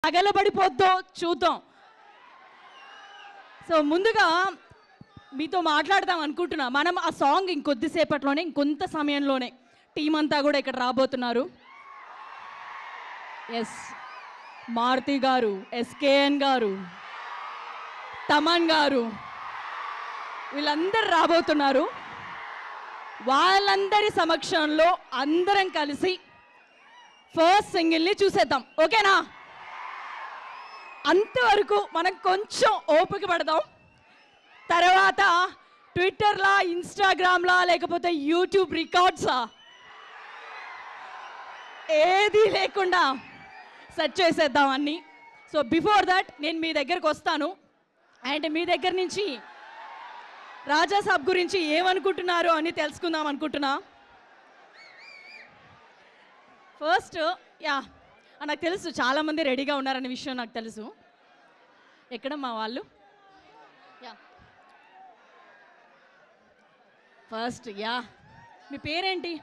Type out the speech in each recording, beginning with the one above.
అగలబడిపోద్దో చూద్దాం. సో ముందుగా మీతో మాట్లాడదాం అనుకుంటున్నా. మనం ఆ సాంగ్ ఇంకొద్దిసేపట్లోనే ఇంకొంత సమయంలోనే టీం అంతా కూడా ఇక్కడ రాబోతున్నారు. ఎస్, మారుతి గారు, ఎస్కేఎన్ గారు, తమన్ గారు వీళ్ళందరూ రాబోతున్నారు. వాళ్ళందరి సమక్షంలో అందరం కలిసి ఫస్ట్ సింగిల్ని చూసేద్దాం. ఓకేనా? అంతవరకు మనం కొంచెం ఓపిక పడదాం. తర్వాత ట్విట్టర్లా, ఇన్స్టాగ్రామ్లా, లేకపోతే యూట్యూబ్ రికార్డ్సా ఏది లేకుండా సెర్చ్ చేసేద్దాం అన్నీ. సో బిఫోర్ దట్ నేను మీ దగ్గరకు వస్తాను అండ్ మీ దగ్గర నుంచి రాజా సాబ్ గురించి ఏమనుకుంటున్నారు అని తెలుసుకుందాం అనుకుంటున్నా. ఫస్ట్ నాకు తెలుసు చాలామంది రెడీగా ఉన్నారనే విషయం నాకు తెలుసు. ఎక్కడ మా వాళ్ళు? ఫస్ట్ మీ పేరేంటి?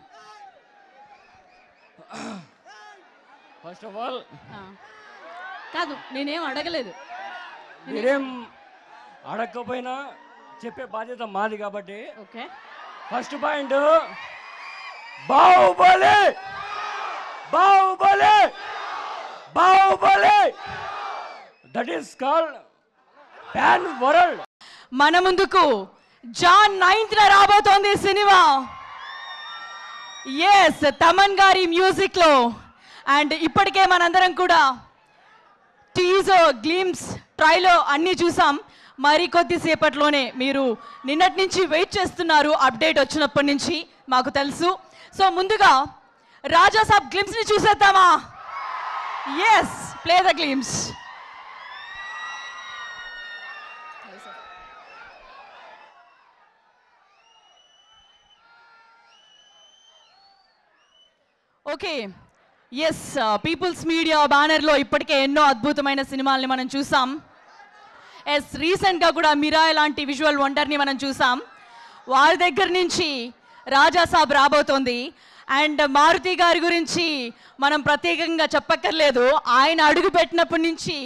ఫస్ట్ ఆఫ్ ఆల్ కాదు, నేనేం అడగలేదు. మీరేం అడగకపోయినా చెప్పే బాధ్యత మాది కాబట్టి okay. First point, Baahubali Baahubali Baahubali, that is called pan world. మన ముందుకు జాన్ 9th రాబోతోంది సినిమా. ఎస్, తమన్ గారి మ్యూజిక్ లో. అండ్ ఇప్పటికే మనందరం కూడా టీజర్, గ్లిమ్స్, ట్రైలర్ అన్నీ చూసాం. మరి కొద్దిసేపట్లోనే మీరు నిన్నటి నుంచి వెయిట్ చేస్తున్నారు అప్డేట్ వచ్చినప్పటి నుంచి, మాకు తెలుసు. సో ముందుగా రాజా సాబ్ గ్లిమ్స్ని చూసేద్దామా? Yes, play the glimpse. Okay. Yes, people's media బ్యానర్లో ఇప్పటికే ఎన్నో అద్భుతమైన సినిమాల్ని మనం చూసాం. ఎస్, రీసెంట్గా కూడా మిరాయ్ లాంటి విజువల్ వండర్ని మనం చూసాం. వారి దగ్గర నుంచి రాజా సాబ్ రాబోతోంది. అండ్ మారుతి గారి గురించి మనం ప్రత్యేకంగా చెప్పక్కర్లేదు. ఆయన అడుగు పెట్టినప్పటి నుంచి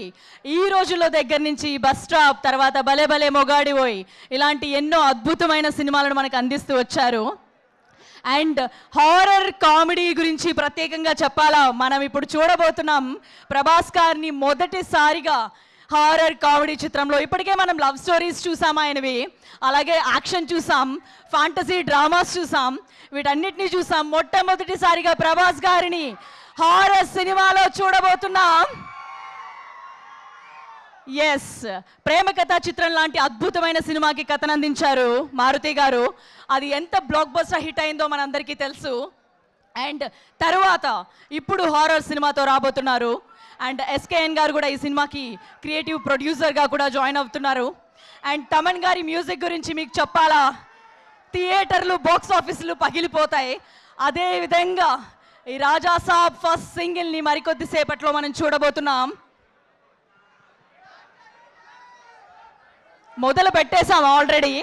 ఈ రోజుల్లో దగ్గర నుంచి బస్ స్టాప్, తర్వాత భలే భలే మొగాడివోయ్, ఇలాంటి ఎన్నో అద్భుతమైన సినిమాలను మనకు అందిస్తూ వచ్చారు. అండ్ హారర్ కామెడీ గురించి ప్రత్యేకంగా చెప్పాలా, మనం ఇప్పుడు చూడబోతున్నాం ప్రభాస్ గారిని మొదటిసారిగా హారర్ కామెడీ చిత్రంలో. ఇప్పటికే మనం లవ్ స్టోరీస్ చూసాం ఆయనవి, అలాగే యాక్షన్ చూసాం, ఫ్యాంటసీ డ్రామాస్ చూసాం, వీటన్నిటినీ చూసాం. మొట్టమొదటిసారిగా ప్రభాస్ గారిని హారర్ సినిమాలో చూడబోతున్నాం. ఎస్, ప్రేమ కథా చిత్రం లాంటి అద్భుతమైన సినిమాకి కథను అందించారు మారుతి గారు. అది ఎంత బ్లాక్ బస్టర్ హిట్ అయిందో మనందరికీ తెలుసు. అండ్ తర్వాత ఇప్పుడు హారర్ సినిమాతో రాబోతున్నారు. అండ్ ఎస్కేఎన్ గారు కూడా ఈ సినిమాకి క్రియేటివ్ ప్రొడ్యూసర్గా కూడా జాయిన్ అవుతున్నారు. అండ్ తమన్ గారి మ్యూజిక్ గురించి మీకు చెప్పాలా, థియేటర్లు, బాక్స్ ఆఫీసులు పగిలిపోతాయి. అదేవిధంగా ఈ రాజా సాబ్ ఫస్ట్ సింగిల్ని మరికొద్దిసేపట్లో మనం చూడబోతున్నాం. మొదలు పెట్టేశాం ఆల్రెడీ.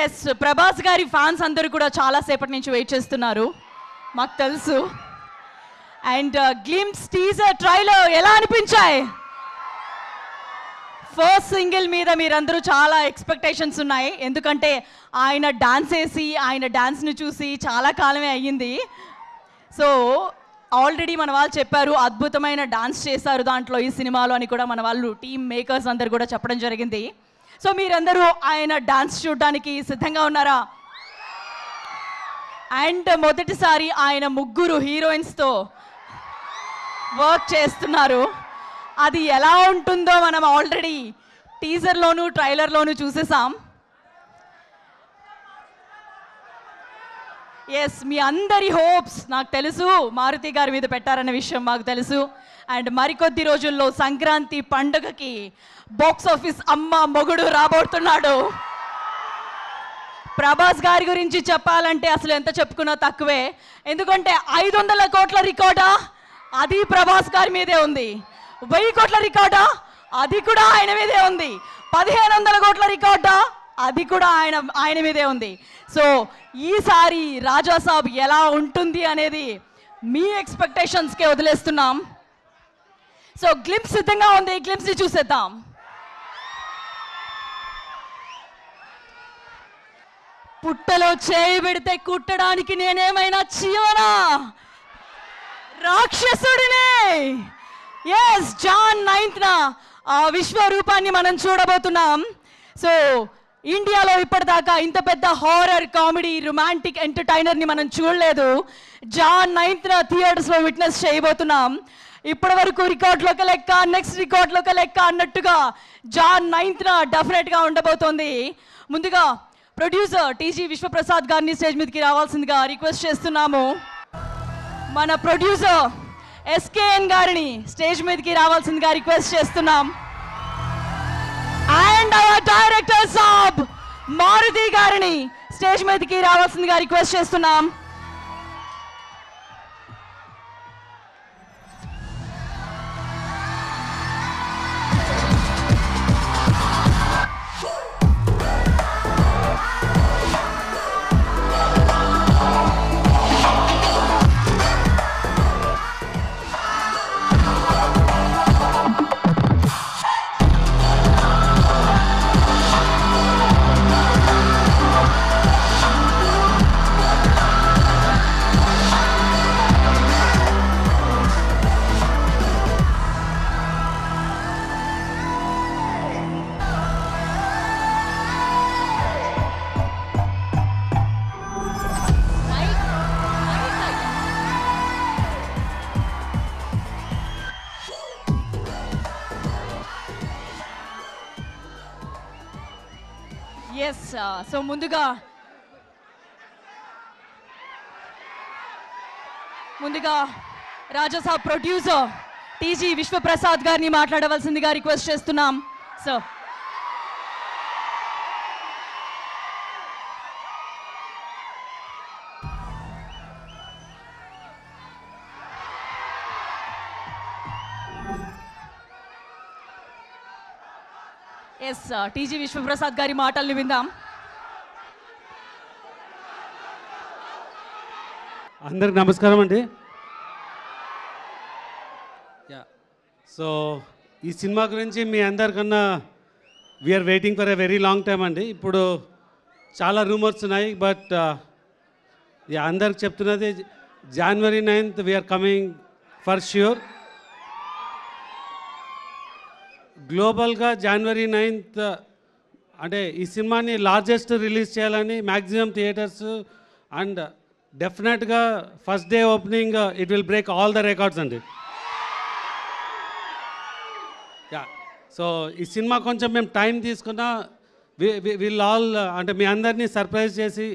ఎస్, ప్రభాస్ గారి ఫ్యాన్స్ అందరూ కూడా చాలాసేపటి నుంచి వెయిట్ చేస్తున్నారు, మాకు తెలుసు. అండ్ గ్లిమ్స్, టీజర్, ట్రైలర్ ఎలా అనిపించాయి? ఫస్ట్ సింగిల్ మీద మీరందరూ చాలా ఎక్స్పెక్టేషన్స్ ఉన్నాయి. ఎందుకంటే ఆయన డాన్స్ వేసి, ఆయన డాన్స్ని చూసి చాలా కాలమే అయ్యింది. సో ఆల్రెడీ మన వాళ్ళు చెప్పారు అద్భుతమైన డాన్స్ చేశారు దాంట్లో ఈ సినిమాలో అని కూడా మన వాళ్ళు టీమ్ మేకర్స్ అందరు కూడా చెప్పడం జరిగింది. సో మీరందరూ ఆయన డాన్స్ చూడడానికి సిద్ధంగా ఉన్నారా? అండ్ మొదటిసారి ఆయన ముగ్గురు హీరోయిన్స్తో వర్క్ చేస్తున్నారు. అది ఎలా ఉంటుందో మనం ఆల్రెడీ టీజర్లోను, ట్రైలర్లోను చూసేసాం. ఎస్, మీ అందరి హోప్స్ నాకు తెలుసు మారుతి గారి మీద పెట్టారనే విషయం మాకు తెలుసు. అండ్ మరికొద్ది రోజుల్లో సంక్రాంతి పండుగకి బాక్స్ ఆఫీస్ అమ్మ మొగుడు రాబోతున్నాడు. ప్రభాస్ గారి గురించి చెప్పాలంటే అసలు ఎంత చెప్పుకున్నా తక్కువే. ఎందుకంటే 500 కోట్ల రికార్డా, అది ప్రభాస్ గారి మీదే ఉంది. 1000 కోట్ల రికార్డా, అది కూడా ఆయన మీదే ఉంది. 1500 కోట్ల రికార్డా, అది కూడా ఆయన మీదే ఉంది. సో ఈసారి రాజా సాబ్ ఎలా ఉంటుంది అనేది మీ ఎక్స్పెక్టేషన్స్కే వదిలేస్తున్నాం. సో గ్లింప్స్ సిద్ధంగా ఉంది, గ్లింప్స్ని చూసేద్దాం. పుట్టలో చేయి పెడితే కుట్టడానికి నేనేమైనా చీవనా? రాక్షసుడినే. ఎస్, జాన్ 9th ఆ విశ్వరూపాన్ని మనం చూడబోతున్నాం. సో ఇండియాలో ఇప్పటిదాకా ఇంత పెద్ద హారర్ కామెడీ రొమాంటిక్ ఎంటర్టైనర్ని మనం చూడలేదు. జాన్ 9th థియేటర్స్లో విట్నెస్ చేయబోతున్నాం. ఇప్పటి వరకు రికార్డులోకి లెక్క, నెక్స్ట్ రికార్డులోకి లెక్క అన్నట్టుగా జాన్ 9th డెఫినెట్గా ఉండబోతోంది. ముందుగా ప్రొడ్యూసర్ టీజీ విశ్వప్రసాద్ గారిని స్టేజ్ మీదకి రావాల్సిందిగా రిక్వెస్ట్ చేస్తున్నాము. మన ప్రొడ్యూసర్ ఎస్కేఎన్ గారిని స్టేజ్ మీదకి రావాల్సిందిగా రిక్వెస్ట్ చేస్తున్నాం. అండ్ అవర్ డైరెక్టర్ సాబ్ మారుతి గారిని స్టేజ్ మీదకి రావాల్సిందిగా రిక్వెస్ట్ చేస్తున్నాం. ఎస్, సో ముందుగా రాజాసాబ్ ప్రొడ్యూసర్ టీజీ విశ్వప్రసాద్ గారిని మాట్లాడవలసిందిగా రిక్వెస్ట్ చేస్తున్నాం. సో ఎస్, టీజీ విశ్వప్రసాద్ గారి మాటల్ని విందాం. అందరికి నమస్కారం అండి. సో ఈ సినిమా గురించి మీ అందరికన్నా we are waiting for a very long time అండి. ఇప్పుడు చాలా రూమర్స్ ఉన్నాయి, బట్ అందరికి చెప్తున్నది January 9th we're coming for sure. గ్లోబల్గా January 9th అంటే ఈ సినిమాని లార్జెస్ట్ రిలీజ్ చేయాలని మ్యాక్సిమం థియేటర్స్ అండ్ డెఫినెట్గా first day opening it will break all the records అండి. యా, సో ఈ సినిమా కొంచెం మేము టైం తీసుకున్నా విల్ ఆల్ అంటే మీ అందరినీ సర్ప్రైజ్ చేసి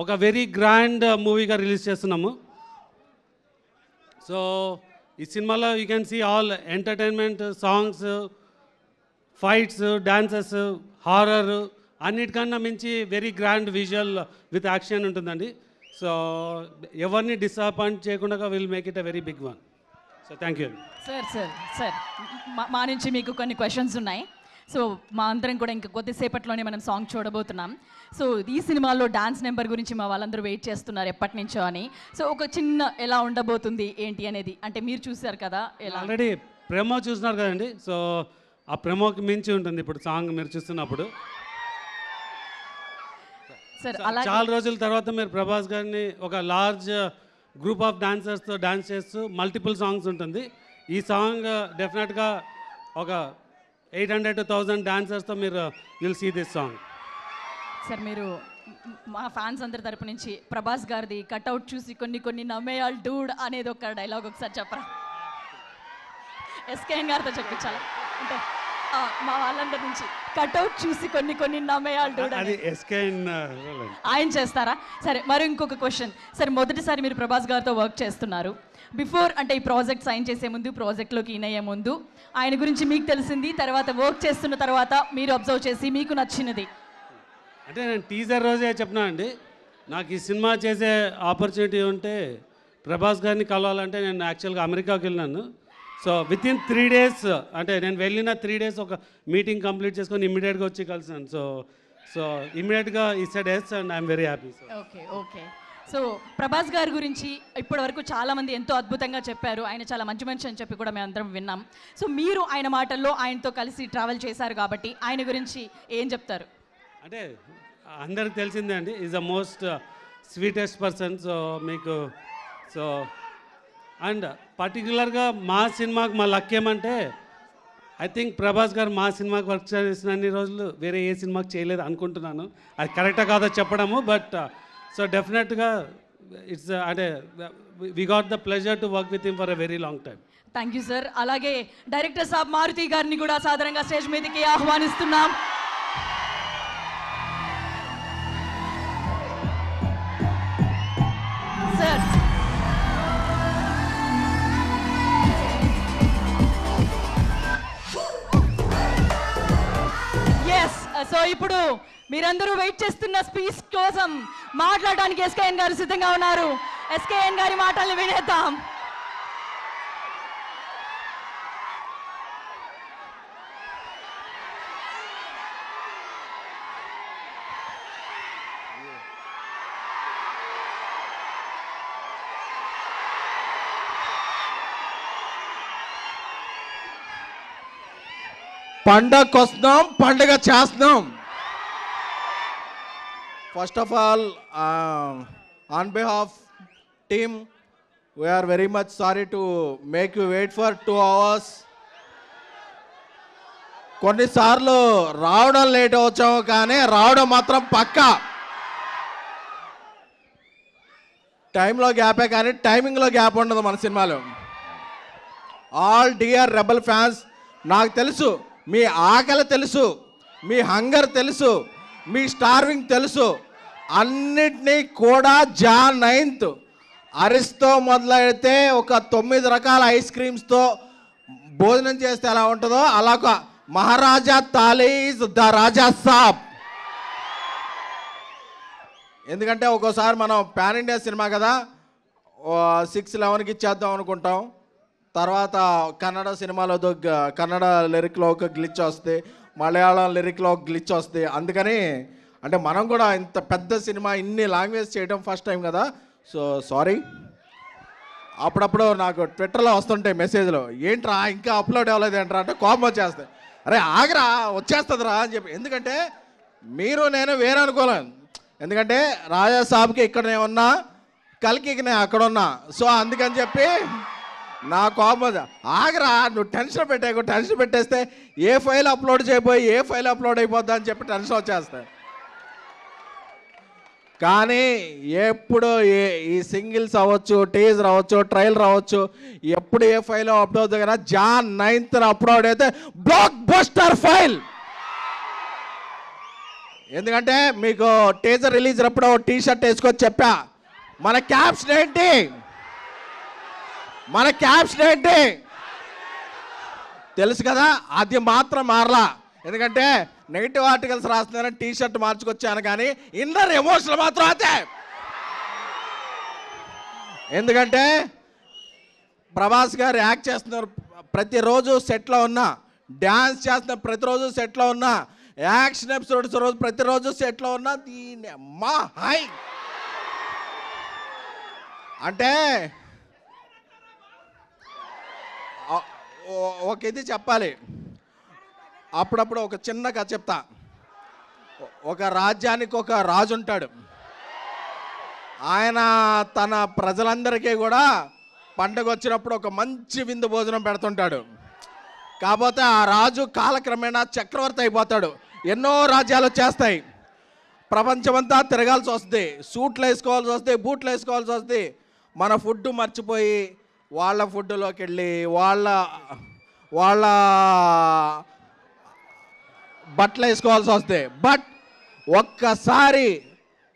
ఒక వెరీ గ్రాండ్ మూవీగా రిలీజ్ చేస్తున్నాము. సో ఈ సినిమాలో you can see all entertainment, songs, fights, dances, horror అన్నిటికన్నా మించి very grand visual with action ఉంటుందండి. సో ఎవరిని డిసప్పాయింట్ చేయకుండా will make it a very big one. So thank you. Sir మా నుంచి మీకు కొన్ని క్వశ్చన్స్ ఉన్నాయి. సో మా అందరం కూడా ఇంకా కొద్దిసేపట్లోనే మనం సాంగ్ చూడబోతున్నాం. సో ఈ సినిమాలో డాన్స్ నెంబర్ గురించి మా వాళ్ళందరూ వెయిట్ చేస్తున్నారు ఎప్పటి నుంచో అని. సో ఒక చిన్న ఎలా ఉండబోతుంది ఏంటి అనేది, అంటే మీరు చూసారు కదా, ఎలా ఆల్రెడీ ప్రెమో చూస్తున్నారు కదండి. సో ఆ ప్రెమోకి మించి ఉంటుంది ఇప్పుడు సాంగ్ మీరు చూస్తున్నప్పుడు. సార్ అలా చాలా రోజుల తర్వాత మీరు ప్రభాస్ గారిని ఒక లార్జ్ గ్రూప్ ఆఫ్ డాన్సర్స్తో డాన్స్ చేస్తూ మల్టిపుల్ సాంగ్స్ ఉంటుంది. ఈ సాంగ్ డెఫినెట్గా ఒక 800 to 1000 డాన్సర్స్తో మీరు will see this song. Sir మీరు మా ఫ్యాన్స్ అందరి తరపు నుంచి ప్రభాస్ గారిది కట్అవుట్ చూసి కొన్ని నమ్మేయాల్ డూడ్ అనేది ఒక డైలాగ్ ఒకసారి చెప్పరా? ఎస్కేఎన్ గారితో చెప్పించాలి అంటే మా వాళ్ళందరి నుంచి కట్అవుట్ చూసి కొన్ని నమ్మేయాల్ డూడ్ అది ఎస్కేఎన్ ఆయన చేస్తారా? సరే, మరి ఇంకొక క్వశ్చన్ సార్, మొదటిసారి మీరు ప్రభాస్ గారితో వర్క్ చేస్తున్నారు. బిఫోర్ అంటే ఈ ప్రాజెక్ట్ సైన్ చేసే ముందు, ప్రాజెక్ట్లోకి ఇన్ అయ్యే ముందు ఆయన గురించి మీకు తెలిసింది, తర్వాత వర్క్ చేస్తున్న తర్వాత మీరు అబ్జర్వ్ చేసి మీకు నచ్చినది? అంటే నేను టీజర్ రోజే చెప్పినా అండి, నాకు ఈ సినిమా చేసే ఆపర్చునిటీ ఉంటే ప్రభాస్ గారిని కలవాలంటే నేను యాక్చువల్గా అమెరికాకి వెళ్ళినాను. సో వితిన్ 3 days అంటే నేను వెళ్ళిన 3 days ఒక మీటింగ్ కంప్లీట్ చేసుకొని ఇమ్మీడియట్గా వచ్చి కలిసాను. సో సో ఇమీడియట్గా ఈ said yes and I'm very happy. Okay okay. So Prabhas గారి గురించి ఇప్పటి వరకు చాలామంది ఎంతో అద్భుతంగా చెప్పారు. ఆయన చాలా మంచి మనిషి అని చెప్పి కూడా మేము అందరం విన్నాం. సో మీరు ఆయన మాటల్లో ఆయనతో కలిసి ట్రావెల్ చేశారు కాబట్టి ఆయన గురించి ఏం చెప్తారు? అంటే అందరికి తెలిసిందే అండి, is the most sweetest person. So మీకు సో అండ్ పర్టికులర్గా మా సినిమాకి మా లక్ ఏమంటే ఐ థింక్ ప్రభాస్ గారు మా సినిమాకి వర్క్ చేసిన అన్ని రోజులు వేరే ఏ సినిమాకి చేయలేదు అనుకుంటున్నాను. అది కరెక్టా కాదో చెప్పడము, బట్ సో డెఫినెట్గా ఇట్స్ అంటే we got the pleasure to work with him for a very long time. Thank you sir. అలాగే డైరెక్టర్ సాబ్ మారుతి గారిని కూడా సాధారణంగా స్టేజ్ మీదకి ఆహ్వానిస్తున్నాం. సార్ ఎస్, సో ఇప్పుడు మీరందరూ వెయిట్ చేస్తున్న స్పీచ్ కోసం మాట్లాడడానికి ఎస్కేఎన్ గారు సిద్ధంగా ఉన్నారు. ఎస్కేఎన్ గారి మాటల్ని వినేద్దాం. పండగకు వస్తున్నాం, పండుగ చేస్తున్నాం. First of all on behalf team we are very much sorry to make you wait for 2 hours. కొన్నిసార్లు రావడం లేట్ వచ్చాము, కానీ రావడం మాత్రం పక్కా. టైంలో గ్యాపే కానీ టైమింగ్లో గ్యాప్ ఉండదు మన సినిమాలో. ఆల్ డియర్ రెబల్ ఫ్యాన్స్, నాకు తెలుసు మీ ఆకలి తెలుసు, మీ హంగర్ తెలుసు, మీ స్టార్వింగ్ తెలుసు. అన్నిటినీ కూడా Jan 9th అరిస్తో మొదలైతే ఒక 9 రకాల ఐస్ క్రీమ్స్తో భోజనం చేస్తే ఎలా ఉంటుందో అలా ఒక మహారాజా తాలీ ఈజ్ ద రాజా సాబ్. ఎందుకంటే ఒక్కోసారి మనం పాన్ ఇండియా సినిమా కదా, 6-11కి ఇచ్చేద్దాం అనుకుంటాం. తర్వాత కన్నడ సినిమాలో కన్నడ లిరిక్లో ఒక గ్లిచ్ వస్తే, మలయాళం లిరిక్లో ఒక గ్లిచ్ వస్తే. అందుకని అంటే మనం కూడా ఇంత పెద్ద సినిమా ఇన్ని లాంగ్వేజ్ చేయడం ఫస్ట్ టైం కదా, సో సారీ. అప్పుడప్పుడు నాకు ట్విట్టర్లో వస్తుంటాయి మెసేజ్లు, ఏంట్రా ఇంకా అప్లోడ్ అవ్వలేదు ఏంట్రా అంటే కోపం వచ్చేస్తాయి. అరే ఆగరా, వచ్చేస్తుందిరా అని చెప్పి. ఎందుకంటే మీరు నేను వేరే అనుకోలేను. ఎందుకంటే రాజా సాబ్కి ఇక్కడ నేను ఉన్నా, కల్కికి నేను అక్కడ ఉన్నా. సో అందుకని చెప్పి నా కోపం ఆగరా, నువ్వు టెన్షన్ టెన్షన్ పెట్టేస్తే ఏ ఫైల్ అప్లోడ్ చేయబోయి ఏ ఫైల్ అప్లోడ్ అయిపోద్దా అని చెప్పి టెన్షన్ వచ్చేస్తాయి. కానీ ఎప్పుడు ఈ సింగిల్స్ అవ్వచ్చు, టీజర్ అవ్వచ్చు, ట్రైలర్ అవ్వచ్చు, ఎప్పుడు ఏ ఫైల్ అప్లోడ్ అవుతుంది కదా, Jan 9th అప్లోడ్ అయితే బ్లాక్ బస్టర్ ఫైల్. ఎందుకంటే మీకు టీజర్ రిలీజ్ అప్పుడు టీ షర్ట్ వేసుకొని చెప్పా, మన క్యాప్షన్ ఏంటి, మన క్యాప్షన్ ఏంటి తెలుసు కదా, అది మాత్రం మారలా. ఎందుకంటే నెగిటివ్ ఆర్టికల్స్ రాస్తున్నారని టీ షర్ట్ మార్చుకొచ్చాను, కానీ ఇన్నర్ ఎమోషనల్ మాత్రం అదే. ఎందుకంటే ప్రభాస్ గారు యాక్ట్ చేస్తున్నారు, ప్రతిరోజు సెట్లో ఉన్నా, డ్యాన్స్ చేస్తున్న ప్రతిరోజు సెట్లో ఉన్నా, యాక్షన్ ఎపిసోడ్స్ రోజు ప్రతిరోజు సెట్లో ఉన్నా. దీని అమ్మా హై అంటే ఒక ఇది చెప్పాలి. అప్పుడప్పుడు ఒక చిన్న కథ చెప్తా. ఒక రాజ్యానికి ఒక రాజు ఉంటాడు. ఆయన తన ప్రజలందరికీ కూడా పండగ వచ్చినప్పుడు ఒక మంచి విందు భోజనం పెడుతుంటాడు. కాకపోతే ఆ రాజు కాలక్రమేణా చక్రవర్తి అయిపోతాడు. ఎన్నో రాజ్యాలు వచ్చేస్తాయి, ప్రపంచమంతా తిరగాల్సి వస్తుంది, సూట్లు వేసుకోవాల్సి వస్తాయి, బూట్లు వేసుకోవాల్సి వస్తుంది. మన ఫుడ్ మర్చిపోయి వాళ్ళ ఫుడ్లోకి వెళ్ళి వాళ్ళ బట్టలు వేసుకోవాల్సి వస్తాయి. బట్ ఒక్కసారి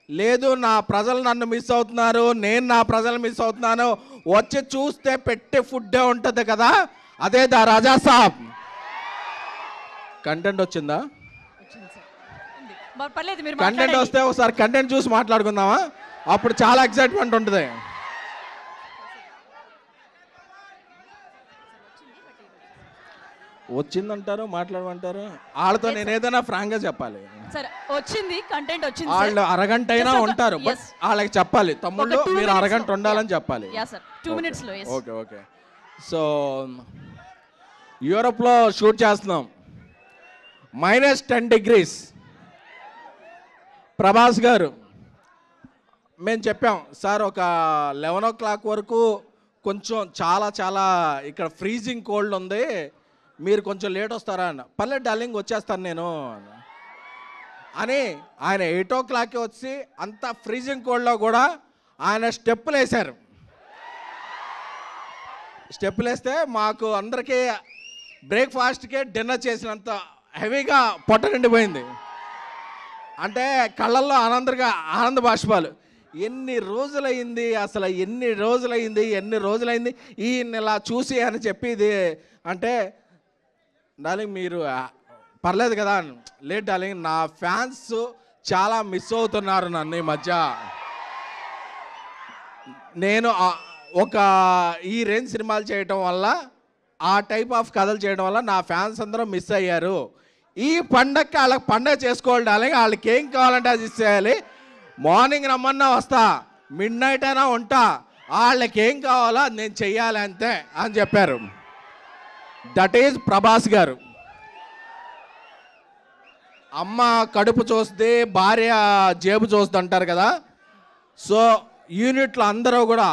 లేదు, నా ప్రజలు నన్ను మిస్ అవుతున్నారు, నేను నా ప్రజలు మిస్ అవుతున్నాను, వచ్చి చూస్తే పెట్టే ఫుడ్డే ఉంటుంది కదా, అదే ద రాజా సాబ్. కంటెంట్ వచ్చిందా? కంటెంట్ వస్తే ఒకసారి కంటెంట్ చూసి మాట్లాడుకుందామా? అప్పుడు చాలా ఎక్సైట్మెంట్ ఉంటుంది. వచ్చిందంటారు, మాట్లాడమంటారు. వాళ్ళతో నేను ఏదైనా ఫ్రాంక్గా చెప్పాలి. సరే వచ్చింది, కంటెంట్ వచ్చింది. వాళ్ళు అరగంట అయినా ఉంటారు, బట్ వాళ్ళకి చెప్పాలి, తమ్ముళ్ళు మీరు అరగంట ఉండాలని చెప్పాలి. యా సార్, 2 minutesలో. Okay okay. సో యూరోప్లో షూట్ చేస్తున్నాం, -10 degrees. ప్రభాస్ గారు మేము చెప్పాం సార్ ఒక 11 o'clock వరకు కొంచెం చాలా ఇక్కడ ఫ్రీజింగ్ కోల్డ్ ఉంది, మీరు కొంచెం లేట్ వస్తారా అన్న. పర్లేదు డార్లింగ్ వచ్చేస్తాను నేను అని ఆయన 8 o'clock వచ్చి అంత ఫ్రీజింగ్ కోల్డ్లో కూడా ఆయన స్టెప్పులు వేశారు. స్టెప్పులు వేస్తే మాకు అందరికీ బ్రేక్ఫాస్ట్కే డిన్నర్ చేసినంత హెవీగా పొట్ట నిండిపోయింది. అంటే కళ్ళల్లో ఆనంద బాష్పాలు. ఎన్ని రోజులైంది అసలు, ఎన్ని రోజులైంది ఈయన ఇలా చూసి అని చెప్పేది. అంటే డార్లింగ్ మీరు పర్లేదు కదా, లేట్ డార్లింగ్, నా ఫ్యాన్స్ చాలా మిస్ అవుతున్నారు నన్ను ఈ మధ్య. నేను ఒక ఈ రేంజ్ సినిమాలు చేయటం వల్ల, ఆ టైప్ ఆఫ్ కథలు చేయడం వల్ల నా ఫ్యాన్స్ అందరూ మిస్ అయ్యారు. ఈ పండగకి వాళ్ళకి పండగ చేసుకోవాలి డార్లింగ్, వాళ్ళకి ఏం కావాలంటే అది ఇచ్చేయాలి. మార్నింగ్ రమ్మన్నా వస్తా, midnight అయినా ఉంటా, వాళ్ళకి ఏం కావాలో అది నేను చెయ్యాలి అంతే అని చెప్పారు. దట్ ఈజ్ ప్రభాస్ గారు. అమ్మ కడుపు చూస్తే భార్య జేబు చూస్తుంది అంటారు కదా. సో యూనిట్లో అందరూ కూడా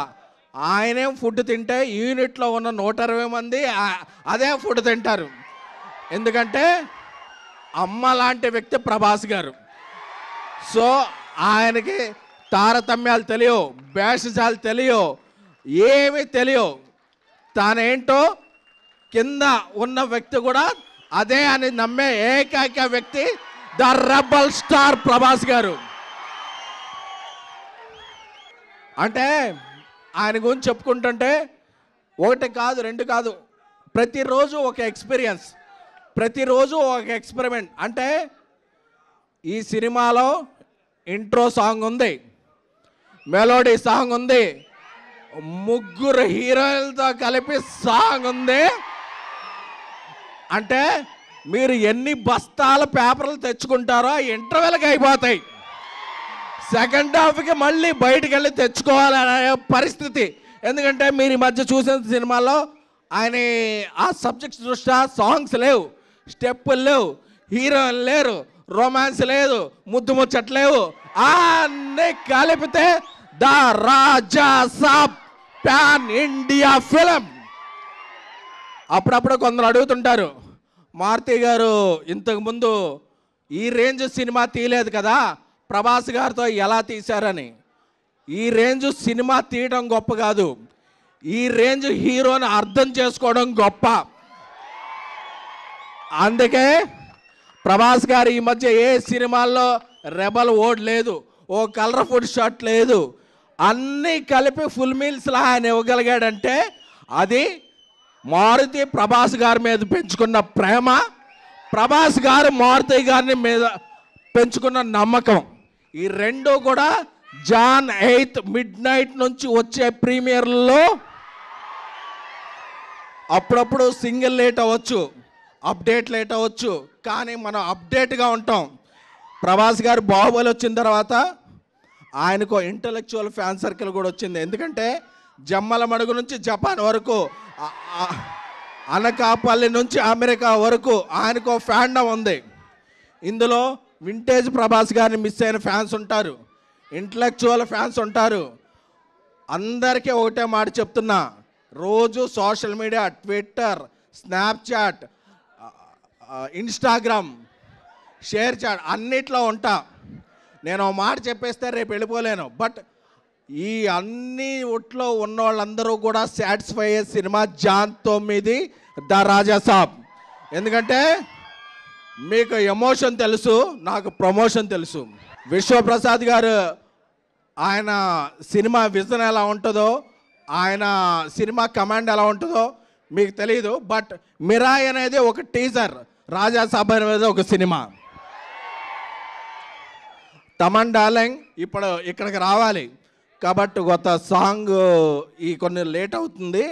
ఆయనేం ఫుడ్ తింటే యూనిట్లో ఉన్న 120 మంది అదే ఫుడ్ తింటారు. ఎందుకంటే అమ్మ లాంటి వ్యక్తి ప్రభాస్ గారు. సో ఆయనకి తారతమ్యాలు తెలియవు, భేషజాలు తెలియవు, ఏమీ తెలియవు. తానేంటో కింద ఉన్న వ్యక్తి కూడా అదే అని నమ్మే ఏకైక వ్యక్తి ద రెబల్ స్టార్ ప్రభాస్ గారు. అంటే ఆయన గురించి చెప్పుకుంటుంటే 1 కాదు 2 కాదు, ప్రతిరోజు ఒక ఎక్స్పీరియన్స్, ప్రతిరోజు ఒక ఎక్స్పెరిమెంట్. అంటే ఈ సినిమాలో ఇంట్రో సాంగ్ ఉంది, మెలోడీ సాంగ్ ఉంది, 3 హీరోయిన్లతో కలిపి సాంగ్ ఉంది. అంటే మీరు ఎన్ని బస్తాల పేపర్లు తెచ్చుకుంటారో ఇంటర్వెల్కి అయిపోతాయి. సెకండ్ హాఫ్కి మళ్ళీ బయటికి వెళ్ళి తెచ్చుకోవాలనే పరిస్థితి. ఎందుకంటే మీరు ఈ మధ్య చూసిన సినిమాలో ఆయన ఆ సబ్జెక్ట్స్ దృష్ట్యా సాంగ్స్ లేవు, స్టెప్పులు లేవు, హీరోయిన్ లేరు, రొమాన్స్ లేదు, ముద్దు ముచ్చట్లేవు. అన్నీ కలిపితే the Raja Saab pan India film. అప్పుడప్పుడు కొందరు అడుగుతుంటారు, మారుతి గారు ఇంతకుముందు ఈ రేంజ్ సినిమా తీయలేదు కదా, ప్రభాస్ గారితో ఎలా తీశారని. ఈ రేంజ్ సినిమా తీయడం గొప్ప కాదు, ఈ రేంజ్ హీరోని అర్థం చేసుకోవడం గొప్ప. అందుకే ప్రభాస్ గారు ఈ మధ్య ఏ సినిమాల్లో రెబల్ ఓడ్ లేదు, ఓ కలర్ఫుల్ షర్ట్ లేదు, అన్నీ కలిపి ఫుల్ మీల్స్లా ఆయన ఇవ్వగలిగాడంటే అది మారుతి ప్రభాస్ గారి మీద పెంచుకున్న ప్రేమ, ప్రభాస్ గారు మారుతి గారిని మీద పెంచుకున్న నమ్మకం. ఈ రెండు కూడా June 8th midnight నుంచి వచ్చే ప్రీమియర్లో అప్పుడప్పుడు సింగిల్ లేట్ అవ్వచ్చు, అప్డేట్ లేట్ అవ్వచ్చు, కానీ మనం అప్డేట్గా ఉంటాం. ప్రభాస్ గారు బాహుబలి వచ్చిన తర్వాత ఆయనకు ఇంటలెక్చువల్ ఫ్యాన్ సర్కిల్ కూడా వచ్చింది. ఎందుకంటే జమ్మల మడుగు నుంచి జపాన్ వరకు, అనకాపల్లి నుంచి అమెరికా వరకు ఆయనకు ఫ్యాండమ్ ఉంది. ఇందులో వింటేజ్ ప్రభాస్ గారిని మిస్ అయిన ఫ్యాన్స్ ఉంటారు, ఇంటలెక్చువల్ ఫ్యాన్స్ ఉంటారు. అందరికీ ఒకటే మాట చెప్తున్నా, రోజు social media, Twitter, Snapchat, Instagram, ShareChat అన్నిట్లో ఉంటా. నేను ఒక మాట చెప్పేస్తే రేపు వెళ్ళిపోలేను. బట్ ఈ అన్ని ఒట్లో ఉన్న వాళ్ళందరూ కూడా సాటిస్ఫై అయ్యే సినిమా June 9 ద రాజా సాబ్. ఎందుకంటే మీకు ఎమోషన్ తెలుసు, నాకు ప్రమోషన్ తెలుసు. విశ్వప్రసాద్ గారు ఆయన సినిమా విజన్ ఎలా ఉంటుందో, ఆయన సినిమా కమాండ్ ఎలా ఉంటుందో మీకు తెలియదు. బట్ మిరాయ్ అనేది ఒక టీజర్, రాజా సాబ్ అనేది ఒక సినిమా. తమన్ డార్లింగ్ ఇప్పుడు ఇక్కడికి రావాలి కాబట్టి కొత్త సాంగ్ ఈ కొన్ని లేట్ అవుతుంది,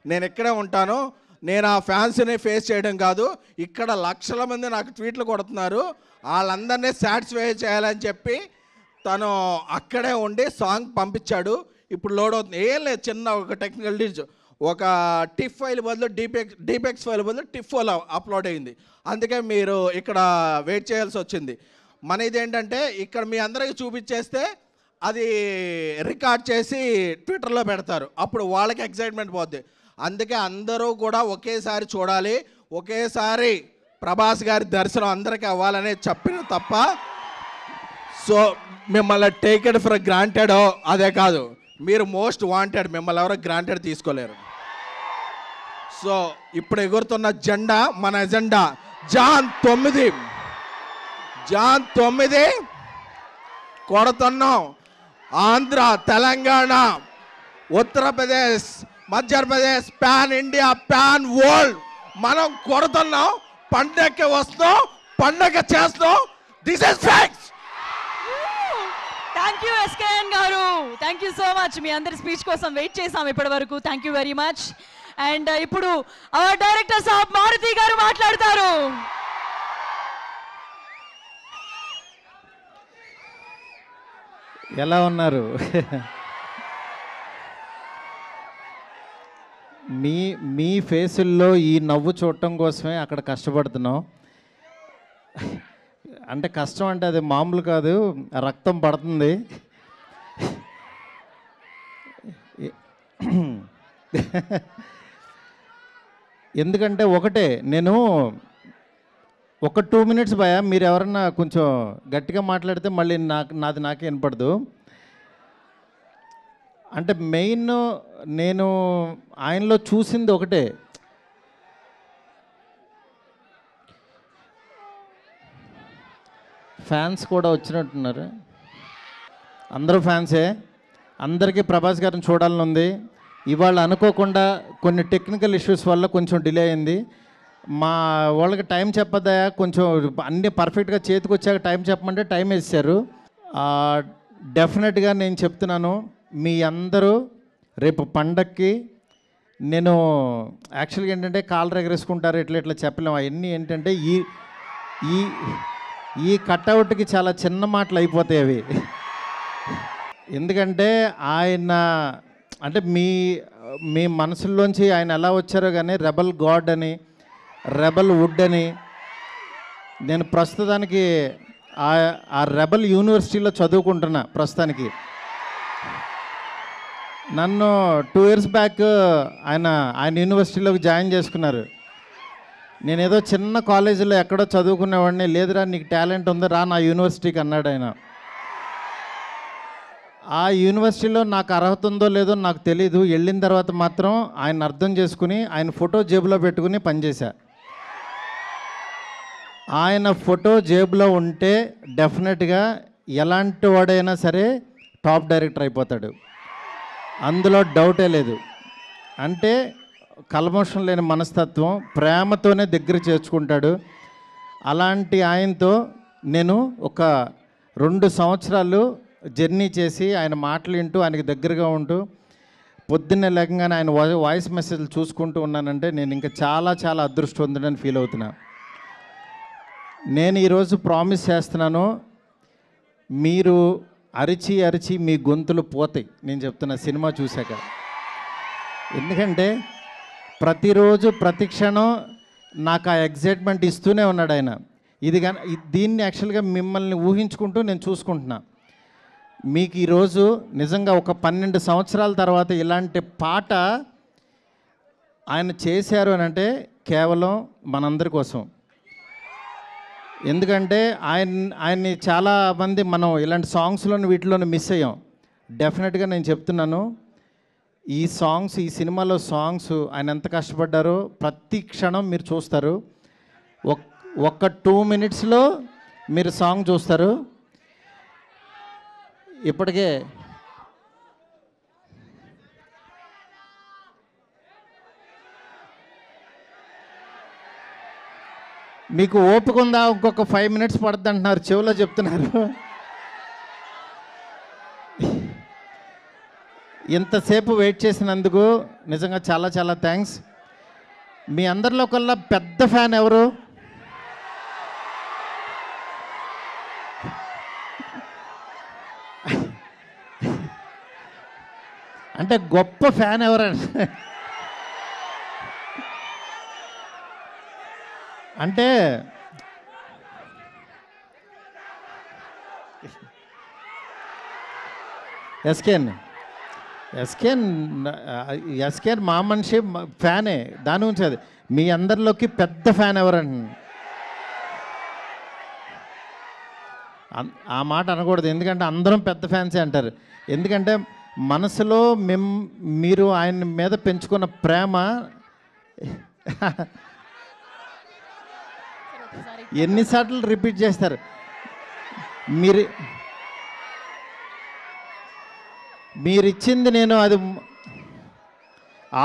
నేను ఇక్కడే ఉంటాను. నేను ఆ ఫ్యాన్స్ని ఫేస్ చేయడం కాదు, ఇక్కడ లక్షల మంది నాకు ట్వీట్లు కొడుతున్నారు, వాళ్ళందరినీ సాటిస్ఫై చేయాలని చెప్పి తను అక్కడే ఉండి సాంగ్ పంపించాడు. ఇప్పుడు లోడ్ అవుతుంది. ఏం లేదు, చిన్న ఒక టెక్నికల్ డిచ్, ఒక టిఫ్ ఫైల్ బదులు డీపెక్స్ ఫైల్ బదులు టిఫ్ ఫైల్ అప్లోడ్ అయింది. అందుకే మీరు ఇక్కడ వెయిట్ చేయాల్సి వచ్చింది. మన ఇదేంటంటే ఇక్కడ మీ అందరికీ చూపించేస్తే అది రికార్డ్ చేసి ట్విట్టర్లో పెడతారు, అప్పుడు వాళ్ళకి ఎక్సైట్మెంట్ పోద్ది. అందుకే అందరూ కూడా ఒకేసారి చూడాలి, ఒకేసారి ప్రభాస్ గారి దర్శనం అందరికీ అవ్వాలనే చెప్పిన తప్ప సో మిమ్మల్ని టేక్ ఇట్ ఫర్ గ్రాంటెడ్ అదే కాదు, మీరు మోస్ట్ వాంటెడ్, మిమ్మల్ని ఎవరో గ్రాంటెడ్ తీసుకోలేరు. సో ఇప్పుడు ఎగురుతున్న జెండా మన ఎజెండా జాన్ 9 కొడుతున్నాం. Andhra, Telangana, Uttar Pradesh, Madhya Pradesh, pan India, pan world మనం కొడుతున్నాం. పండగకి వస్తాం, పండగ చేస్తాం. This is facts. Thank you SKN గారు, థ్యాంక్ యూ సో మచ్. మీ అందరి స్పీచ్ కోసం వెయిట్ చేసాం ఇప్పటి వరకు. Thank you very much. And ఇప్పుడు అవర్ డైరెక్టర్ సాబ్ మారుతి గారు మాట్లాడతారు. ఎలా ఉన్నారు? మీ ఫేసుల్లో ఈ నవ్వు చూడటం కోసమే అక్కడ కష్టపడుతున్నాం. అంటే కష్టం అంటే అది మామూలు కాదు, రక్తం పడుతుంది. ఎందుకంటే ఒకటే, నేను ఒక 2 minutes భయ, మీరు ఎవరన్నా కొంచెం గట్టిగా మాట్లాడితే మళ్ళీ నాకే వినపడదు. అంటే మెయిన్ నేను ఆయనలో చూసింది ఒకటే, ఫ్యాన్స్ కూడా వచ్చినట్టున్నారు. అందరూ ఫ్యాన్సే, అందరికీ ప్రభాస్ గారిని చూడాలని ఉంది. ఇవాళ అనుకోకుండా కొన్ని టెక్నికల్ ఇష్యూస్ వల్ల కొంచెం డిలే అయింది. మా వాళ్ళకి టైం చెప్పదా, కొంచెం అన్నీ పర్ఫెక్ట్గా చేతికి వచ్చాక టైం చెప్పమంటే టైం వేసారు. డెఫినెట్గా నేను చెప్తున్నాను, మీ అందరూ రేపు పండక్కి, నేను యాక్చువల్గా ఏంటంటే కాళ్ళు ఎగరేసుకుంటారు, ఇట్లా చెప్పలేము. అవన్నీ ఏంటంటే ఈ కట్అవుట్కి చాలా చిన్న మాటలు అయిపోతాయి అవి. ఎందుకంటే ఆయన అంటే మీ మనసుల్లోంచి ఆయన ఎలా వచ్చారో కానీ రెబల్ గాడ్ అని, రెబల్ వుడ్ అని, నేను ప్రస్తుతానికి ఆ రెబల్ యూనివర్సిటీలో చదువుకుంటున్నా ప్రస్తుతానికి. నన్ను 2 years బ్యాక్ ఆయన యూనివర్సిటీలోకి జాయిన్ చేసుకున్నారు. నేను ఏదో చిన్న కాలేజీలో ఎక్కడో చదువుకునేవాడిని. లేదురా నీకు టాలెంట్ ఉంది, రా నా యూనివర్సిటీకి అన్నాడు ఆయన. ఆ యూనివర్సిటీలో నాకు అర్హత ఉందో లేదో నాకు తెలీదు. వెళ్ళిన తర్వాత మాత్రం ఆయన అర్థం చేసుకుని ఆయన ఫోటో జేబులో పెట్టుకుని పనిచేశా. ఆయన ఫోటో జేబులో ఉంటే డెఫినెట్గా ఎలాంటి వాడైనా సరే టాప్ డైరెక్టర్ అయిపోతాడు, అందులో డౌటే లేదు. అంటే కల్మషం లేని మనస్తత్వం, ప్రేమతోనే దగ్గర చేర్చుకుంటాడు. అలాంటి ఆయనతో నేను ఒక 2 సంవత్సరాలు జర్నీ చేసి ఆయన మాటలు వింటూ ఆయనకి దగ్గరగా ఉంటూ పొద్దున్నే లేకగానే ఆయన వాయిస్ మెసేజ్లు చూసుకుంటూ ఉన్నానంటే నేను ఇంకా చాలా చాలా అదృష్టవంతుడని ఫీల్ అవుతున్నా. నేను ఈరోజు ప్రామిస్ చేస్తున్నాను, మీరు అరిచి అరిచి మీ గొంతులు పోతాయి నేను చెప్తున్నా సినిమా చూశాక. ఎందుకంటే ప్రతిరోజు ప్రతి క్షణం నాకు ఆ ఎగ్జైట్మెంట్ ఇస్తూనే ఉన్నాడు ఆయన. ఇది కానీ దీన్ని యాక్చువల్గా మిమ్మల్ని ఊహించుకుంటూ నేను చూసుకుంటున్నా. మీకు ఈరోజు నిజంగా ఒక 12 సంవత్సరాల తర్వాత ఇలాంటి పాట ఆయన చేశారు అని అంటే కేవలం మనందరి కోసం. ఎందుకంటే ఆయన్ని చాలామంది మనం ఇలాంటి సాంగ్స్లోని వీటిలోని మిస్ అయ్యాం. డెఫినెట్గా నేను చెప్తున్నాను, ఈ సినిమాలో సాంగ్స్ ఆయన ఎంత కష్టపడ్డారో ప్రతి క్షణం మీరు చూస్తారు. ఒక్క 2 minutesలో మీరు సాంగ్ చూస్తారు. ఇప్పటికే మీకు ఓపిక ఉందా, ఇంకొక 5 minutes పడుతుంది అంటున్నారు, చెవిలో చెప్తున్నారు. ఇంతసేపు వెయిట్ చేసినందుకు నిజంగా చాలా చాలా థ్యాంక్స్. మీ అందరిలో కల్లా పెద్ద ఫ్యాన్ ఎవరు? అంటే గొప్ప ఫ్యాన్ ఎవరంటే అంటే ఎస్కేన్ మా మనిషి ఫ్యానే, దాని గురించి అది. మీ అందరిలోకి పెద్ద ఫ్యాన్ ఎవరండి? ఆ మాట అనకూడదు, ఎందుకంటే అందరం పెద్ద ఫ్యాన్సే అంటారు. ఎందుకంటే మనసులో మీరు ఆయన మీద పెంచుకున్న ప్రేమ ఎన్నిసార్లు రిపీట్ చేస్తారు. మీరిచ్చింది నేను అది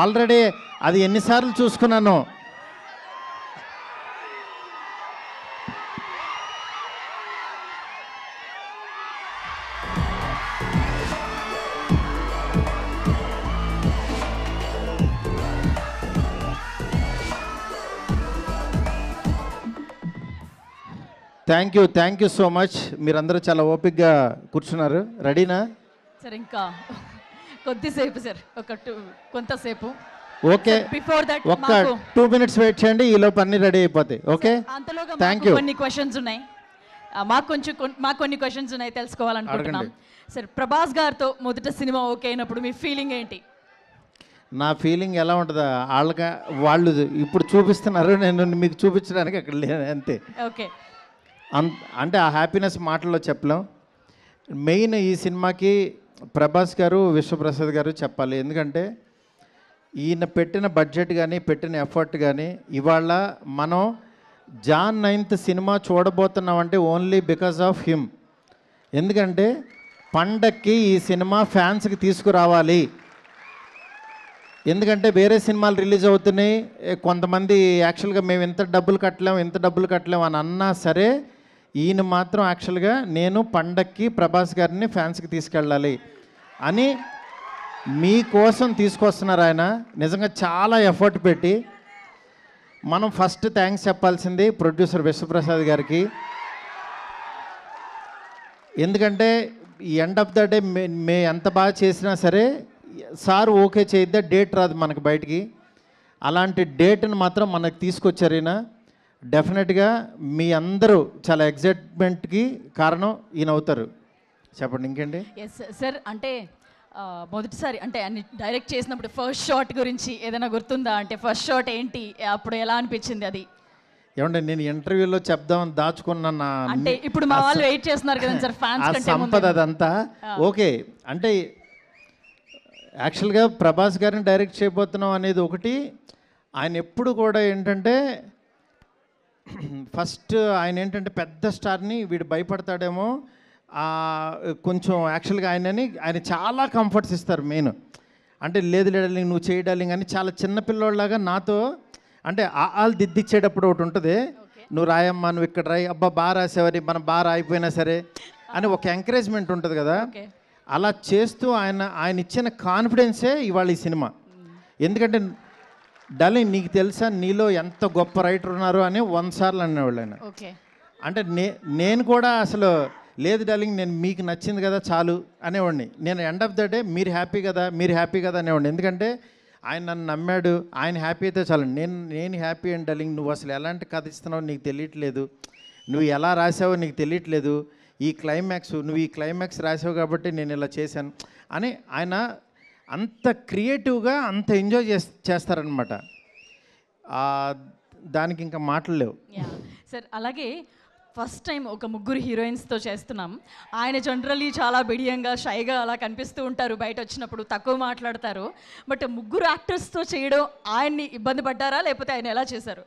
ఆల్రెడీ అది ఎన్నిసార్లు చూసుకున్నాను. Thank you so much. మీరందరూ చాలా ఓపిక్గా కూర్చున్నారు. రెడీనా సార్? ఇంకా కొద్దిసేపు సార్, కొంతసేపు. ఓకే, బిఫోర్ దట్ ఒక్క 2 minutes వెయిట్ చేయండి, ఈ లోపు అన్ని రెడీ అయిపోతాయి. ఓకే, అంతలోగా థ్యాంక్ యూ. కొన్ని క్వశ్చన్స్ ఉన్నాయి, మాకు కొన్ని క్వశ్చన్స్ ఉన్నాయి, తెలుసుకోవాలనుకుంటున్నాం. సార్, ప్రభాస్ గారితో మొదట సినిమా ఓకే అయినప్పుడు మీ ఫీలింగ్ ఏంటి? నా ఫీలింగ్ ఎలా ఉంటుందా, వాళ్ళు ఇప్పుడు చూపిస్తున్నారు, నేను మీకు చూపించడానికి అక్కడ లేదు అంతే. ఓకే, అంటే ఆ హ్యాపీనెస్ మాటల్లో చెప్పలేం. మెయిన్ ఈ సినిమాకి ప్రభాస్ గారు, విశ్వప్రసాద్ గారు చెప్పాలి. ఎందుకంటే ఈయన పెట్టిన బడ్జెట్ కానీ పెట్టిన ఎఫర్ట్ కానీ, ఇవాళ మనం జాన్ 9th సినిమా చూడబోతున్నామంటే ఓన్లీ బికాజ్ ఆఫ్ హిమ్. ఎందుకంటే పండక్కి ఈ సినిమా ఫ్యాన్స్కి తీసుకురావాలి. ఎందుకంటే వేరే సినిమాలు రిలీజ్ అవుతున్నాయి, కొంతమంది యాక్చువల్గా మేము ఇంత డబ్బులు కట్టలేము అని అన్నా సరే, ఈయన మాత్రం యాక్చువల్గా నేను పండక్కి ప్రభాస్ గారిని ఫ్యాన్స్కి తీసుకెళ్ళాలి అని మీకోసం తీసుకొస్తున్నారు. ఆయన నిజంగా చాలా ఎఫర్ట్ పెట్టి. మనం ఫస్ట్ థ్యాంక్స్ చెప్పాల్సింది ప్రొడ్యూసర్ విశ్వప్రసాద్ గారికి. ఎందుకంటే ఎండ్ ఆఫ్ ద డే మే ఎంత బాగా చేసినా సరే సార్ ఓకే చేయిద్దా డేట్ రాదు మనకు బయటికి. అలాంటి డేట్ని మాత్రం మనకు తీసుకొచ్చారు ఈయన. డెఫినెట్గా మీ అందరూ చాలా ఎగ్జైట్మెంట్కి కారణం ఈయన అవుతారు. చెప్పండి ఇంకేంటి. ఎస్ సార్, అంటే మొదటిసారి అంటే అన్ని డైరెక్ట్ చేసినప్పుడు ఫస్ట్ షాట్ గురించి ఏదైనా గుర్తుందా? అంటే ఫస్ట్ షాట్ ఏంటి, అప్పుడు ఎలా అనిపించింది అది? ఏమంటే నేను ఇంటర్వ్యూలో చెప్దామని దాచుకున్న అంటే ఇప్పుడు మా వాళ్ళు వెయిట్ చేస్తున్నారు కదా సార్, ఫ్యాన్స్ సంపద అదంతా ఓకే. అంటే యాక్చువల్గా ప్రభాస్ గారిని డైరెక్ట్ చేయబోతున్నాం అనేది ఒకటి. ఆయన ఎప్పుడు కూడా ఏంటంటే ఫస్ట్ ఆయన ఏంటంటే పెద్ద స్టార్ని వీడు భయపడతాడేమో కొంచెం. యాక్చువల్గా ఆయన చాలా కంఫర్ట్స్ ఇస్తారు. మెయిన్ అంటే లేదు డార్లింగ్ నువ్వు చేయి డార్లింగ్ అని చాలా చిన్నపిల్లోళ్ళలాగా నాతో అంటే వాళ్ళు దిద్దిచ్చేటప్పుడు ఒకటి ఉంటుంది, నువ్వు రాయమ్మా, నువ్వు ఇక్కడ రాయి, అబ్బా బాగా రాసేవారి, మనం బాగా రాయిపోయినా సరే అని ఒక ఎంకరేజ్మెంట్ ఉంటుంది కదా. అలా చేస్తూ ఆయన ఇచ్చిన కాన్ఫిడెన్సే ఇవాళ ఈ సినిమా. ఎందుకంటే డార్లింగ్ నీకు తెలుసా నీలో ఎంత గొప్ప రైటర్ ఉన్నారు అని 100 సార్లు అనేవాళ్ళు ఆయన. అంటే నేను కూడా అసలు లేదు డార్లింగ్ నేను మీకు నచ్చింది కదా చాలు అనేవాడిని. నేను ఎండ్ ఆఫ్ ద డే మీరు హ్యాపీ కదా అనేవాడిని. ఎందుకంటే ఆయన నన్ను నమ్మాడు, ఆయన హ్యాపీ అయితే చాలు. నేను హ్యాపీ అండ్ డార్లింగ్ నువ్వు అసలు ఎలాంటి కథ ఇస్తున్నావు నీకు తెలియట్లేదు, నువ్వు ఎలా రాసావో నీకు తెలియట్లేదు, నువ్వు ఈ క్లైమాక్స్ రాసావు కాబట్టి నేను ఇలా చేశాను అని ఆయన అంత క్రియేటివ్గా అంత ఎంజాయ్ చేస్తారనమాట. దానికి ఇంకా మాటలు లేవు సార్. అలాగే ఫస్ట్ టైం ఒక ముగ్గురు హీరోయిన్స్తో చేస్తున్నాం. ఆయన జనరల్లీ చాలా బిడియంగా షైగా అలా కనిపిస్తూ ఉంటారు, బయట వచ్చినప్పుడు తక్కువ మాట్లాడతారు. బట్ ముగ్గురు యాక్టర్స్తో చేయడం ఆయన్ని ఇబ్బంది పడ్డారా, లేకపోతే ఆయన ఎలా చేశారు?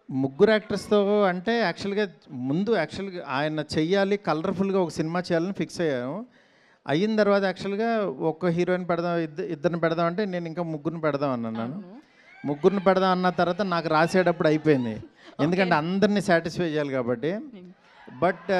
ముగ్గురు యాక్టర్స్తో అంటే యాక్చువల్గా ఆయన చెయ్యాలి, కలర్ఫుల్గా ఒక సినిమా చేయాలని ఫిక్స్ అయ్యాము. అయిన తర్వాత యాక్చువల్గా ఒక హీరోయిన్ పెడదాం, ఇద్దరిని పెడదాం అంటే నేను ఇంకా ముగ్గురిని పెడదాం అన్నాను. ముగ్గురిని పెడదాం అన్న తర్వాత నాకు రాసేటప్పుడు అయిపోయింది, ఎందుకంటే అందరినీ సాటిస్ఫై చేయాలి కాబట్టి. బట్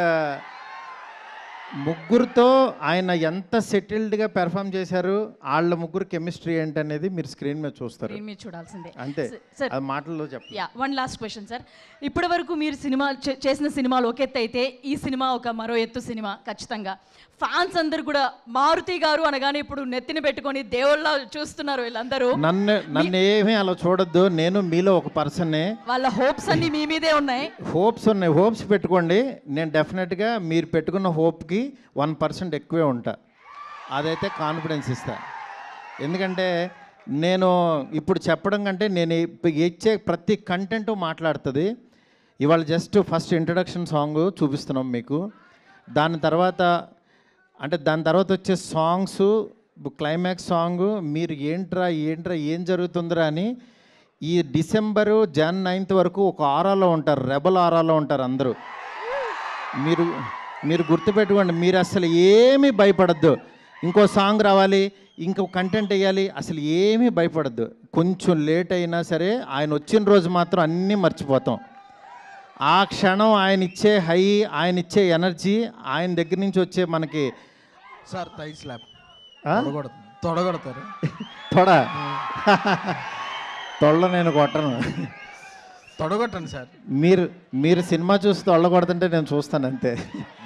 ముగ్గురుతో ఆయన ఎంత సెటిల్డ్గా పెర్ఫామ్ చేశారు, వాళ్ళ ముగ్గురు కెమిస్ట్రీ ఏంటనేది మీరు స్క్రీన్ మీద చూస్తారు. మీరు చూడాల్సిందే అంతే, సార్. అది మాటల్లో చెప్పండి. Yeah, one last question sir. ఇప్పటి వరకు మీరు సినిమా చేసిన సినిమాలు ఒక ఎత్తు అయితే ఈ సినిమా ఒక మరో ఎత్తు సినిమా ఖచ్చితంగా. ఫ్యాన్స్ అందరు కూడా మారుతి గారు అనగానే ఇప్పుడు నెత్తిని పెట్టుకొని దేవుళ్ళ చూస్తున్నారు వీళ్ళందరూ. నన్ను ఏమీ అలా చూడొద్దు, నేను మీలో ఒక పర్సన్నే. వాళ్ళ హోప్స్ అన్ని మీ మీదే ఉన్నాయి. హోప్స్ ఉన్నాయి, హోప్స్ పెట్టుకోండి. నేను డెఫినెట్గా మీరు పెట్టుకున్న హోప్కి 1% ఎక్కువే ఉంటా. అదైతే కాన్ఫిడెన్స్ ఇస్తా. ఎందుకంటే నేను ఇప్పుడు చెప్పడం కంటే నేను ఇచ్చే ప్రతి కంటెంట్ మాట్లాడుతుంది. ఇవాళ జస్ట్ ఫస్ట్ ఇంట్రడక్షన్ సాంగ్ చూపిస్తున్నాం మీకు. దాని తర్వాత వచ్చే సాంగ్స్, క్లైమాక్స్ సాంగ్ మీరు ఏంట్రా ఏం జరుగుతుందిరా అని ఈ డిసెంబరు Jan 9th వరకు ఒక ఆరాలో ఉంటారు, రెబల్ ఆరాలో ఉంటారు అందరూ. మీరు గుర్తుపెట్టుకోండి, మీరు అసలు ఏమీ భయపడద్దు. ఇంకో సాంగ్ రావాలి, ఇంకో కంటెంట్ వేయాలి, అసలు ఏమీ భయపడద్దు. కొంచెం లేట్ అయినా సరే ఆయన వచ్చిన రోజు మాత్రం అన్నీ మర్చిపోతాం. ఆ క్షణం ఆయన ఇచ్చే హై, ఆయన ఇచ్చే ఎనర్జీ, ఆయన దగ్గర నుంచి వచ్చే మనకి సార్ థై స్లాప్ తొడగొడతారు. తొళ్ళ నేను కొట్టను, తొడగొట్టండి సార్. మీరు సినిమా చూసి తొళ్ళ కొడుతుంటే నేను చూస్తాను అంతే.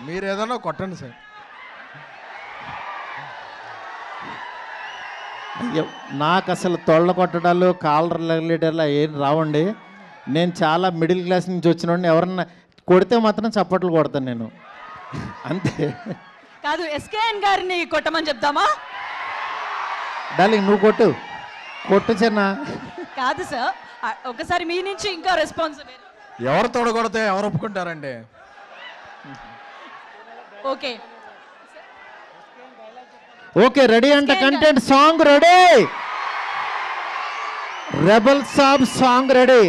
మీరు ఏదైనా కొట్టండి సార్. నాకు అసలు తొళ్ళ కొట్టడాలు, కాలర్ లీడర్లు ఏం రావండి. నేను చాలా మిడిల్ క్లాస్ నుంచి వచ్చిన వాడిని. ఎవరన్నా కొడితే మాత్రం చప్పట్లు కొడతాను నేను, అంతే. కాదు, SKN గారిని కొట్టమని చెప్తామా? డార్లింగ్ నువ్వు కొట్టు చిన్న. కాదు సార్, ఒకసారి మీ నుంచి ఇంకా రెస్పాన్స్. ఎవరు తొడగొడితే ఎవరు ఒప్పుకుంటారండి? ఓకే ఓకే, రెడీ అంట. కంటెంట్ సాంగ్ రెడీ, రెబల్ సాబ్ సాంగ్ రెడీ.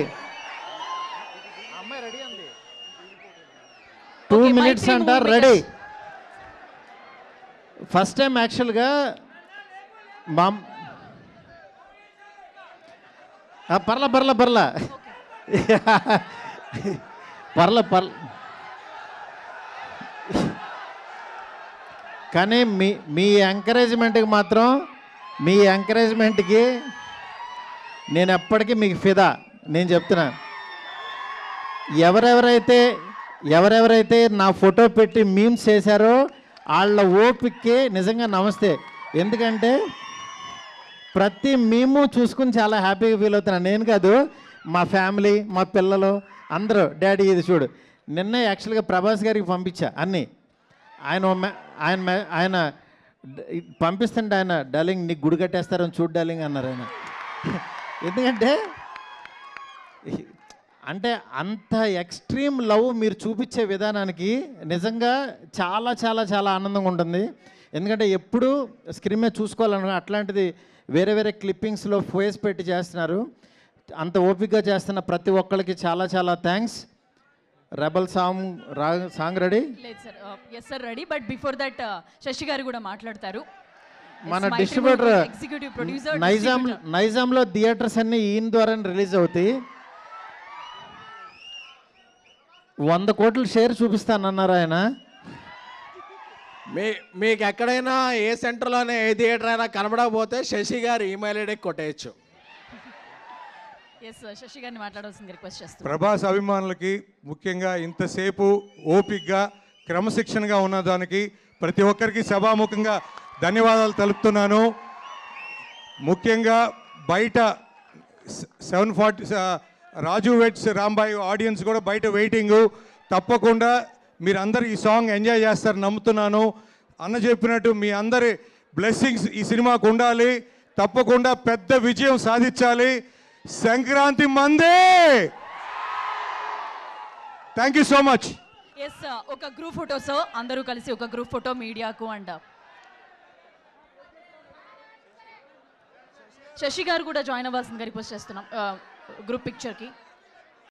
2 minutes అంట, రెడీ. ఫస్ట్ టైం యాక్చువల్గా పర్ల కానీ మీ ఎంకరేజ్మెంట్కి మాత్రం, మీ ఎంకరేజ్మెంట్కి నేను ఎప్పటికీ మీకు ఫిదా. నేను చెప్తున్నా, ఎవరెవరైతే నా ఫోటో పెట్టి మీమ్స్ చేశారో వాళ్ళ ఓపిక్కి నిజంగా నమస్తే. ఎందుకంటే ప్రతి మీము చూసుకుని చాలా హ్యాపీగా ఫీల్ అవుతున్నాను. నేను కాదు, మా ఫ్యామిలీ, మా పిల్లలు అందరూ, డాడీ ఇది చూడు. నిన్నే యాక్చువల్గా ప్రభాస్ గారికి పంపించా అన్నీ. ఆయన పంపిస్తుంటే ఆయన, డార్లింగ్ నీకు గుడి కట్టేస్తారని చూడు డార్లింగ్ అన్నారు ఆయన. ఎందుకంటే అంత ఎక్స్ట్రీమ్ లవ్ మీరు చూపించే విధానానికి నిజంగా చాలా చాలా చాలా ఆనందంగా ఉంటుంది. ఎందుకంటే ఎప్పుడు స్క్రీన్ మీద చూసుకోవాలను, అట్లాంటిది వేరే క్లిప్పింగ్స్లో ఫేస్ పెట్టి చేస్తున్నారు. అంత ఓపికగా చేస్తున్న ప్రతి ఒక్కరికి చాలా చాలా థ్యాంక్స్. Rebel song ready? లేదు sir, yes sir ready. But before that Shashi గారు కూడా మాట్లాడతారు. మన డిస్ట్రిబ్యూటర్ ఎగ్జిక్యూటివ్ ప్రొడ్యూసర్ నైజాంలో థియేటర్స్ అన్నీ ఈయన ద్వారా రిలీజ్ అవుతాయి. 100 కోట్ల షేర్ చూపిస్తానన్నారు ఆయన. మీకు ఎక్కడైనా ఏ సెంటర్లోనే ఏ థియేటర్ అయినా కనబడకపోతే శశి గారు ఈమెయిల్ ఐడికి కొట్టేయచ్చు. శశి గారిని మాట్లాడాల్సింది రిక్వెస్ట్ చేస్తాను. ప్రభాస్ అభిమానులకి ముఖ్యంగా ఇంతసేపు ఓపిక్గా క్రమశిక్షణగా ఉన్నదానికి ప్రతి ఒక్కరికి సభాముఖంగా ధన్యవాదాలు తెలుపుతున్నాను. ముఖ్యంగా బయట 740 రాజు వెట్స్ రాంబాయి ఆడియన్స్ కూడా బయట వెయిటింగు. తప్పకుండా మీరందరూ ఈ సాంగ్ ఎంజాయ్ చేస్తారు నమ్ముతున్నాను. అన్న చెప్పినట్టు మీ అందరి బ్లెస్సింగ్స్ ఈ సినిమాకు ఉండాలి. తప్పకుండా పెద్ద విజయం సాధించాలి. సంక్రాంతి మందే. Thank you so much. Yes, ఒక గ్రూప్ ఫోటోస్ అందరూ కలిసి ఒక గ్రూప్ ఫోటో మీడియాకు. అండ్ శశి గారు కూడా జాయిన్ అవ్వాల్సిందిగా రిక్వెస్ట్ చేస్తున్నాం గ్రూప్ పిక్చర్కి.